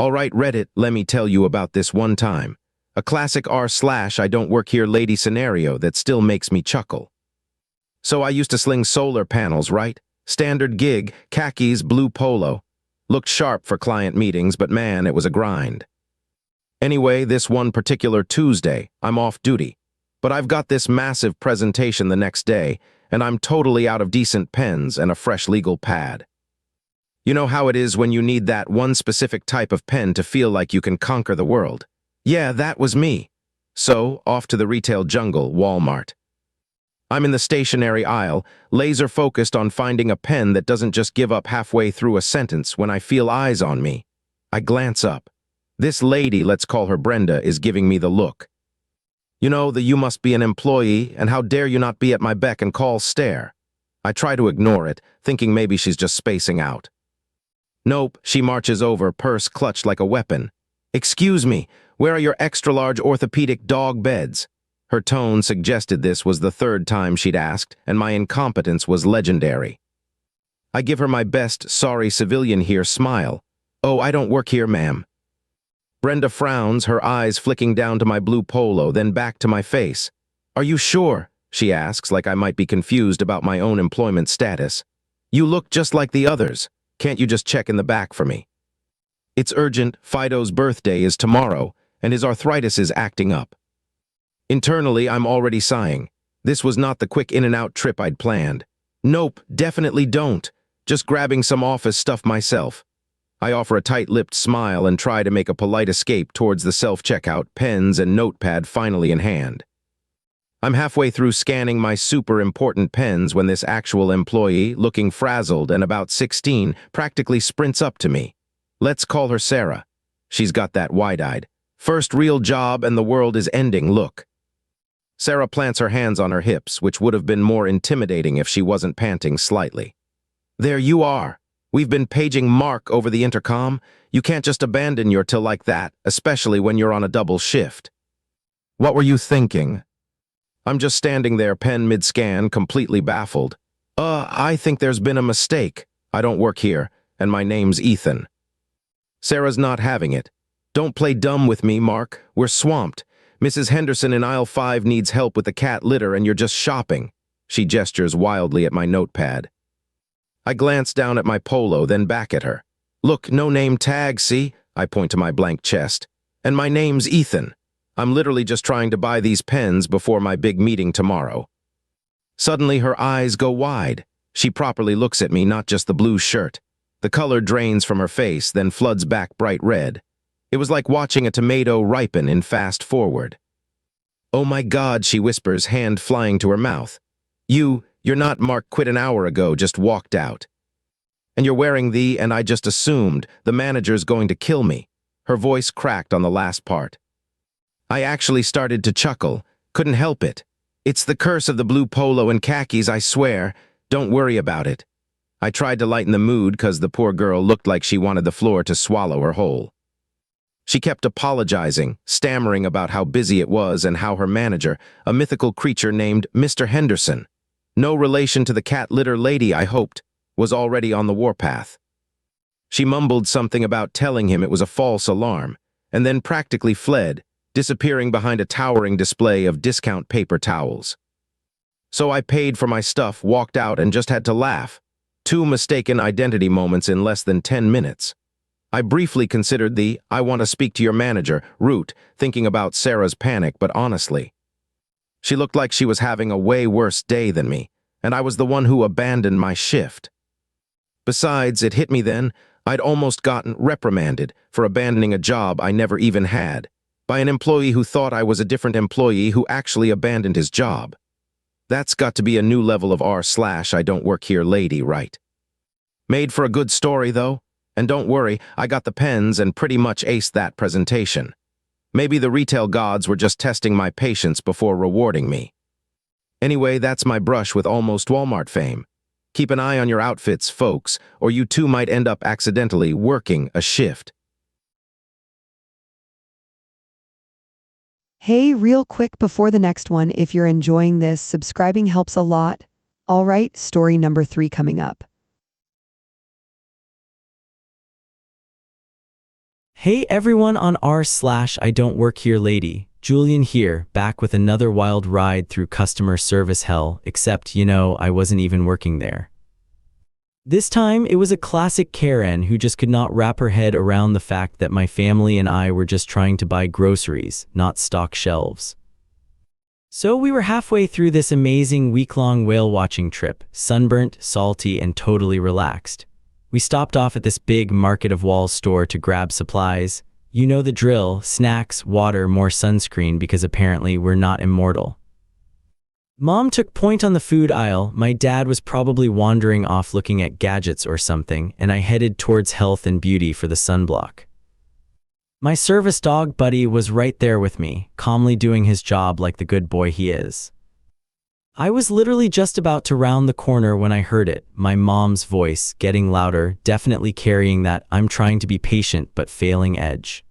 Alright Reddit, let me tell you about this one time. A classic r/I don't work here lady scenario that still makes me chuckle. So I used to sling solar panels, right? Standard gig, khakis, blue polo. Looked sharp for client meetings, but man, it was a grind. Anyway, this one particular Tuesday, I'm off duty. But I've got this massive presentation the next day, and I'm totally out of decent pens and a fresh legal pad. You know how it is when you need that one specific type of pen to feel like you can conquer the world. Yeah, that was me. So, off to the retail jungle, Walmart. I'm in the stationery aisle, laser-focused on finding a pen that doesn't just give up halfway through a sentence when I feel eyes on me. I glance up. This lady, let's call her Brenda, is giving me the look. You know, the "you must be an employee, and how dare you not be at my beck and call" stare. I try to ignore it, thinking maybe she's just spacing out. Nope, she marches over, purse clutched like a weapon. "Excuse me, where are your extra-large orthopedic dog beds?" Her tone suggested this was the third time she'd asked, and my incompetence was legendary. I give her my best "sorry civilian here" smile. "Oh, I don't work here, ma'am." Brenda frowns, her eyes flicking down to my blue polo, then back to my face. "Are you sure?" she asks, like I might be confused about my own employment status. "You look just like the others. Can't you just check in the back for me?" It's urgent. Fido's birthday is tomorrow, and his arthritis is acting up. Internally, I'm already sighing. This was not the quick in-and-out trip I'd planned. Nope, definitely don't. Just grabbing some office stuff myself. I offer a tight-lipped smile and try to make a polite escape towards the self-checkout, pens and notepad finally in hand. I'm halfway through scanning my super important pens when this actual employee, looking frazzled and about 16, practically sprints up to me. Let's call her Sarah. She's got that wide-eyed, first real job and the world is ending look. Sarah plants her hands on her hips, which would have been more intimidating if she wasn't panting slightly. "There you are. We've been paging Mark over the intercom. You can't just abandon your till like that, especially when you're on a double shift." "What were you thinking?" I'm just standing there, pen mid-scan, completely baffled. I think there's been a mistake. I don't work here, and my name's Ethan." Sarah's not having it. "Don't play dumb with me, Mark. We're swamped. Mrs. Henderson in aisle 5 needs help with the cat litter and you're just shopping." She gestures wildly at my notepad. I glance down at my polo, then back at her. "Look, no name tag, see?" I point to my blank chest. "And my name's Ethan. I'm literally just trying to buy these pens before my big meeting tomorrow." Suddenly, her eyes go wide. She properly looks at me, not just the blue shirt. The color drains from her face, then floods back bright red. It was like watching a tomato ripen in fast forward. "Oh my God," she whispers, hand flying to her mouth. You're not Mark quit an hour ago, just walked out. And you're wearing and I just assumed, the manager's going to kill me." Her voice cracked on the last part. I actually started to chuckle. Couldn't help it. "It's the curse of the blue polo and khakis, I swear. Don't worry about it." I tried to lighten the mood because the poor girl looked like she wanted the floor to swallow her whole. She kept apologizing, stammering about how busy it was and how her manager, a mythical creature named Mr. Henderson, no relation to the cat litter lady I hoped, was already on the warpath. She mumbled something about telling him it was a false alarm, and then practically fled, disappearing behind a towering display of discount paper towels. So I paid for my stuff, walked out, and just had to laugh. 2 mistaken identity moments in less than 10 minutes. I briefly considered the "I want to speak to your manager" route, thinking about Sarah's panic, but honestly, she looked like she was having a way worse day than me, and I was the one who abandoned my shift. Besides, it hit me then, I'd almost gotten reprimanded for abandoning a job I never even had, by an employee who thought I was a different employee who actually abandoned his job. That's got to be a new level of r/I don't work here lady, right? Made for a good story, though. And don't worry, I got the pens and pretty much aced that presentation. Maybe the retail gods were just testing my patience before rewarding me. Anyway, that's my brush with almost Walmart fame. Keep an eye on your outfits, folks, or you too might end up accidentally working a shift. Hey, real quick before the next one, if you're enjoying this, subscribing helps a lot. All right, story number 3 coming up. Hey everyone on r/IDontWorkHereLady, Julian here, back with another wild ride through customer service hell, except, I wasn't even working there. This time, it was a classic Karen who just could not wrap her head around the fact that my family and I were just trying to buy groceries, not stock shelves. So we were halfway through this amazing week-long whale-watching trip, sunburnt, salty, and totally relaxed. We stopped off at this big Market of Walls store to grab supplies. You know the drill: snacks, water, more sunscreen, because apparently we're not immortal. Mom took point on the food aisle, my dad was probably wandering off looking at gadgets or something, and I headed towards health and beauty for the sunblock. My service dog Buddy was right there with me, calmly doing his job like the good boy he is. I was literally just about to round the corner when I heard it, my mom's voice, getting louder, definitely carrying that "I'm trying to be patient but failing" edge.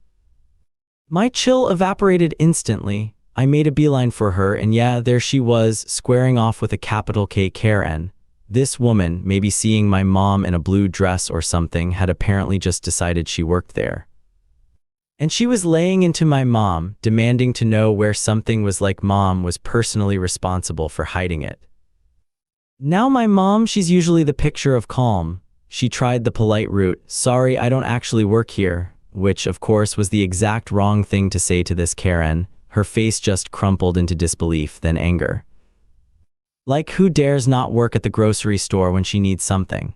My chill evaporated instantly. I made a beeline for her, and yeah, there she was, squaring off with a capital K Karen. This woman, maybe seeing my mom in a blue dress or something, had apparently just decided she worked there. And she was laying into my mom, demanding to know where something was, like mom was personally responsible for hiding it. Now my mom, she's usually the picture of calm. She tried the polite route, "Sorry, I don't actually work here," which of course was the exact wrong thing to say to this Karen. Her face just crumpled into disbelief, then anger. Like, who dares not work at the grocery store when she needs something?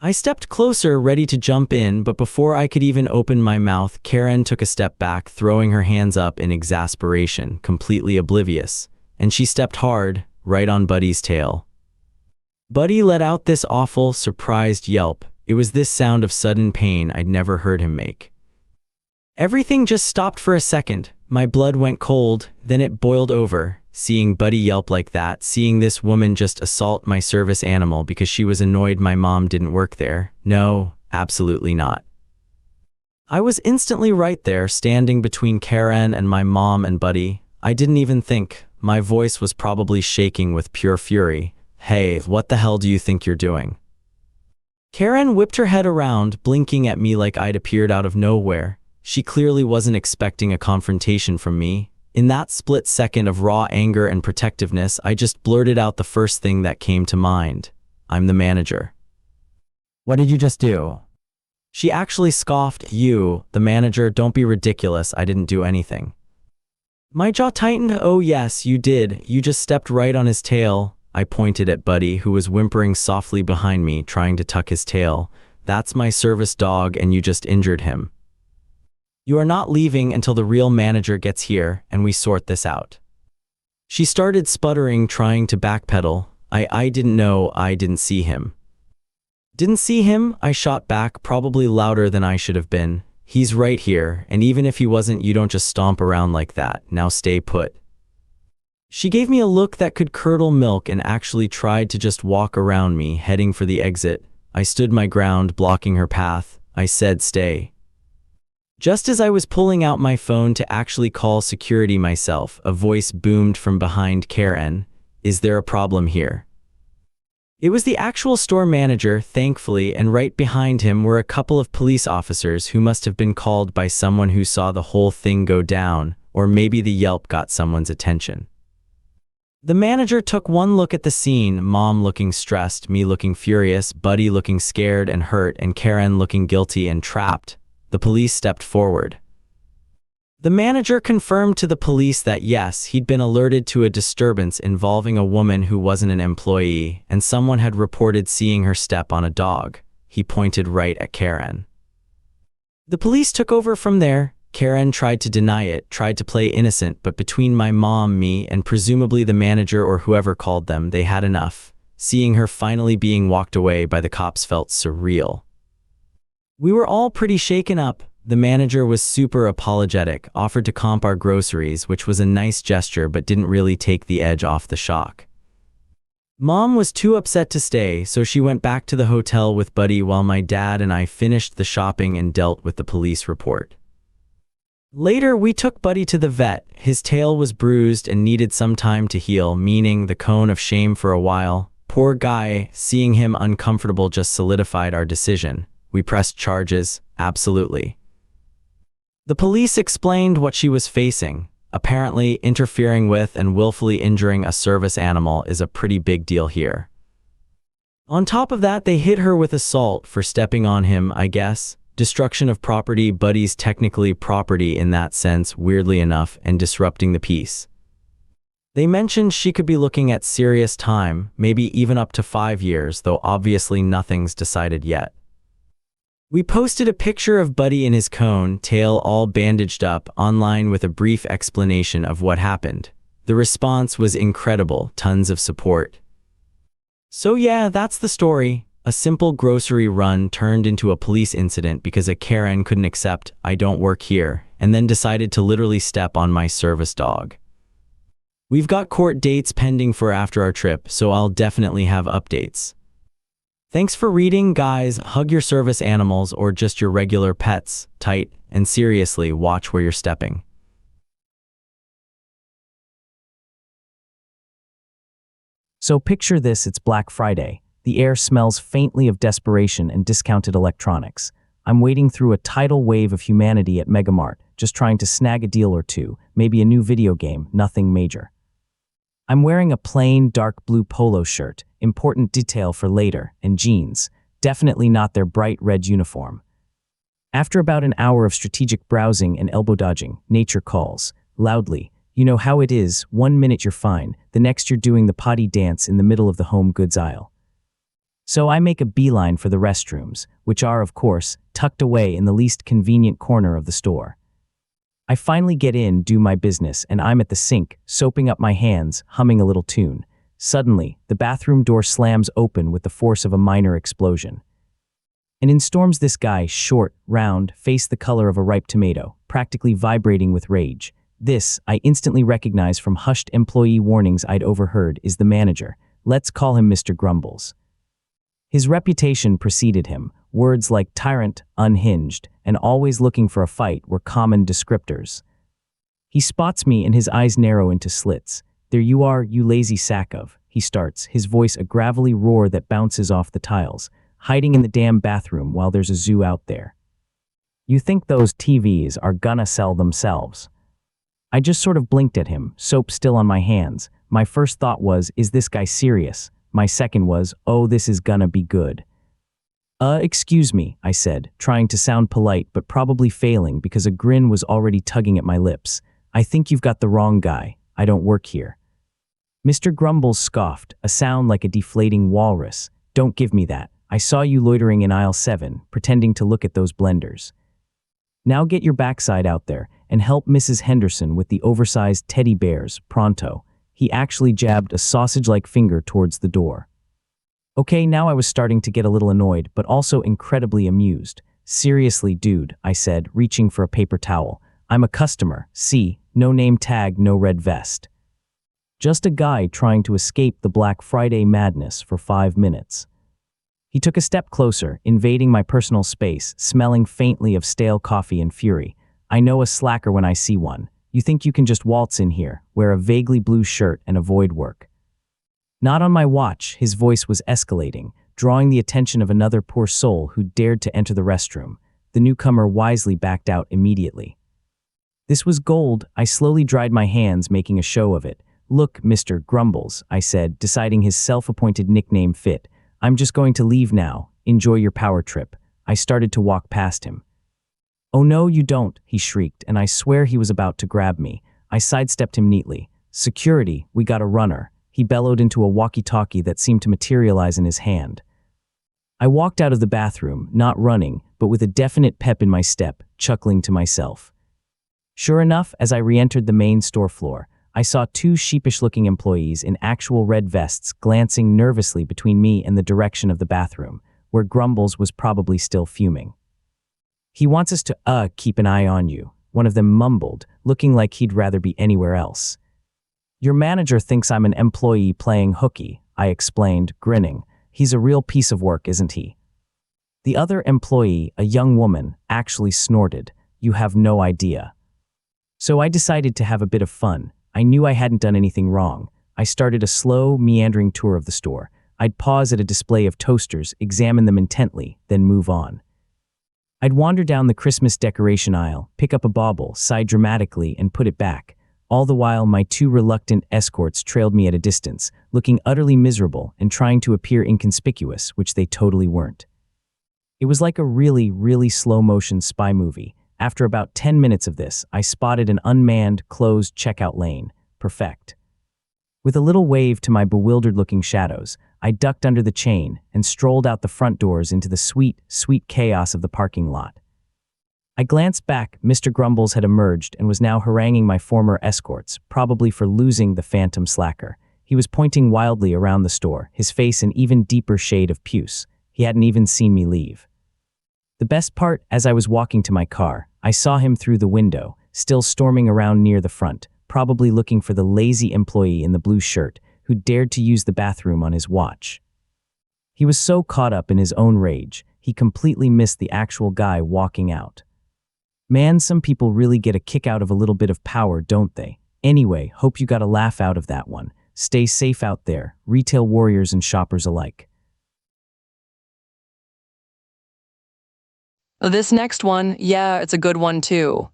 I stepped closer, ready to jump in, but before I could even open my mouth, Karen took a step back, throwing her hands up in exasperation, completely oblivious, and she stepped hard, right on Buddy's tail. Buddy let out this awful, surprised yelp. It was this sound of sudden pain I'd never heard him make. Everything just stopped for a second. My blood went cold, then it boiled over. Seeing Buddy yelp like that, seeing this woman just assault my service animal because she was annoyed my mom didn't work there. No, absolutely not. I was instantly right there, standing between Karen and my mom and Buddy. I didn't even think. My voice was probably shaking with pure fury. "Hey, what the hell do you think you're doing?" Karen whipped her head around, blinking at me like I'd appeared out of nowhere. She clearly wasn't expecting a confrontation from me. In that split second of raw anger and protectiveness, I just blurted out the first thing that came to mind. "I'm the manager." "What did you just do?" She actually scoffed. "You, the manager? Don't be ridiculous, I didn't do anything." My jaw tightened. "Oh yes, you did. You just stepped right on his tail." I pointed at Buddy, who was whimpering softly behind me, trying to tuck his tail. "That's my service dog, and you just injured him. You are not leaving until the real manager gets here and we sort this out." She started sputtering, trying to backpedal. I didn't know, I didn't see him." "Didn't see him?" I shot back, probably louder than I should have been. "He's right here, and even if he wasn't, you don't just stomp around like that. Now stay put." She gave me a look that could curdle milk and actually tried to just walk around me, heading for the exit. I stood my ground, blocking her path. I said, "Stay." Just as I was pulling out my phone to actually call security myself, a voice boomed from behind Karen. "Is there a problem here?" It was the actual store manager, thankfully, and right behind him were a couple of police officers who must have been called by someone who saw the whole thing go down, or maybe the yelp got someone's attention. The manager took one look at the scene, Mom looking stressed, me looking furious, Buddy looking scared and hurt, and Karen looking guilty and trapped. The police stepped forward. The manager confirmed to the police that yes, he'd been alerted to a disturbance involving a woman who wasn't an employee, and someone had reported seeing her step on a dog. He pointed right at Karen. The police took over from there. Karen tried to deny it, tried to play innocent, but between my mom, me, and presumably the manager or whoever called them, they had enough. Seeing her finally being walked away by the cops felt surreal. We were all pretty shaken up. The manager was super apologetic, offered to comp our groceries, which was a nice gesture but didn't really take the edge off the shock. Mom was too upset to stay, so she went back to the hotel with Buddy while my dad and I finished the shopping and dealt with the police report. Later, we took Buddy to the vet. His tail was bruised and needed some time to heal, meaning the cone of shame for a while. Poor guy, seeing him uncomfortable just solidified our decision. We pressed charges, absolutely. The police explained what she was facing. Apparently, interfering with and willfully injuring a service animal is a pretty big deal here. On top of that, they hit her with assault for stepping on him, I guess. Destruction of property, Buddy's technically property in that sense, weirdly enough, and disrupting the peace. They mentioned she could be looking at serious time, maybe even up to 5 years, though obviously nothing's decided yet. We posted a picture of Buddy in his cone, tail all bandaged up, online with a brief explanation of what happened. The response was incredible, tons of support. So yeah, that's the story. A simple grocery run turned into a police incident because a Karen couldn't accept "I don't work here" and then decided to literally step on my service dog. We've got court dates pending for after our trip, so I'll definitely have updates. Thanks for reading, guys. Hug your service animals or just your regular pets tight, and seriously, watch where you're stepping. So picture this, it's Black Friday. The air smells faintly of desperation and discounted electronics. I'm wading through a tidal wave of humanity at Megamart, just trying to snag a deal or two, maybe a new video game, nothing major. I'm wearing a plain, dark blue polo shirt, important detail for later, and jeans, definitely not their bright red uniform. After about an hour of strategic browsing and elbow dodging, nature calls, loudly. You know how it is, 1 minute you're fine, the next you're doing the potty dance in the middle of the home goods aisle. So I make a beeline for the restrooms, which are, of course, tucked away in the least convenient corner of the store. I finally get in, do my business, and I'm at the sink, soaping up my hands, humming a little tune. Suddenly, the bathroom door slams open with the force of a minor explosion. And in storms this guy, short, round, face the color of a ripe tomato, practically vibrating with rage. This, I instantly recognize from hushed employee warnings I'd overheard, is the manager. Let's call him Mr. Grumbles. His reputation preceded him. Words like tyrant, unhinged, and always looking for a fight were common descriptors. He spots me and his eyes narrow into slits. "There you are, you lazy sack of," he starts, his voice a gravelly roar that bounces off the tiles. "Hiding in the damn bathroom while there's a zoo out there. You think those TVs are gonna sell themselves?" I just sort of blinked at him, soap still on my hands. My first thought was, is this guy serious? My second was, oh, this is gonna be good. Excuse me, I said, trying to sound polite but probably failing because a grin was already tugging at my lips. "I think you've got the wrong guy. I don't work here." Mr. Grumbles scoffed, a sound like a deflating walrus. "Don't give me that. I saw you loitering in aisle 7, pretending to look at those blenders. Now get your backside out there and help Mrs. Henderson with the oversized teddy bears, pronto." He actually jabbed a sausage-like finger towards the door. Okay, now I was starting to get a little annoyed, but also incredibly amused. "Seriously, dude," I said, reaching for a paper towel. "I'm a customer. See, no name tag, no red vest. Just a guy trying to escape the Black Friday madness for 5 minutes." He took a step closer, invading my personal space, smelling faintly of stale coffee and fury. "I know a slacker when I see one. You think you can just waltz in here, wear a vaguely blue shirt, and avoid work?" "Not on my watch." His voice was escalating, drawing the attention of another poor soul who dared to enter the restroom. The newcomer wisely backed out immediately. This was gold. I slowly dried my hands, making a show of it. "Look, Mr. Grumbles," I said, deciding his self-appointed nickname fit. "I'm just going to leave now. Enjoy your power trip." I started to walk past him. "Oh no, you don't," he shrieked, and I swear he was about to grab me. I sidestepped him neatly. "Security, we got a runner," he bellowed into a walkie-talkie that seemed to materialize in his hand. I walked out of the bathroom, not running, but with a definite pep in my step, chuckling to myself. Sure enough, as I re-entered the main store floor, I saw 2 sheepish-looking employees in actual red vests glancing nervously between me and the direction of the bathroom, where Grumbles was probably still fuming. "He wants us to, keep an eye on you," one of them mumbled, looking like he'd rather be anywhere else. "Your manager thinks I'm an employee playing hooky," I explained, grinning. "He's a real piece of work, isn't he?" The other employee, a young woman, actually snorted. "You have no idea." So I decided to have a bit of fun. I knew I hadn't done anything wrong. I started a slow, meandering tour of the store. I'd pause at a display of toasters, examine them intently, then move on. I'd wander down the Christmas decoration aisle, pick up a bauble, sigh dramatically, and put it back. All the while, my two reluctant escorts trailed me at a distance, looking utterly miserable and trying to appear inconspicuous, which they totally weren't. It was like a really, really slow-motion spy movie. After about 10 minutes of this, I spotted an unmanned, closed checkout lane. Perfect. With a little wave to my bewildered-looking shadows, I ducked under the chain and strolled out the front doors into the sweet, sweet chaos of the parking lot. I glanced back. Mr. Grumbles had emerged and was now haranguing my former escorts, probably for losing the phantom slacker. He was pointing wildly around the store, his face an even deeper shade of puce. He hadn't even seen me leave. The best part, as I was walking to my car, I saw him through the window, still storming around near the front, probably looking for the lazy employee in the blue shirt who dared to use the bathroom on his watch. He was so caught up in his own rage, he completely missed the actual guy walking out. Man, some people really get a kick out of a little bit of power, don't they? Anyway, hope you got a laugh out of that one. Stay safe out there, retail warriors and shoppers alike. This next one, yeah, it's a good one too.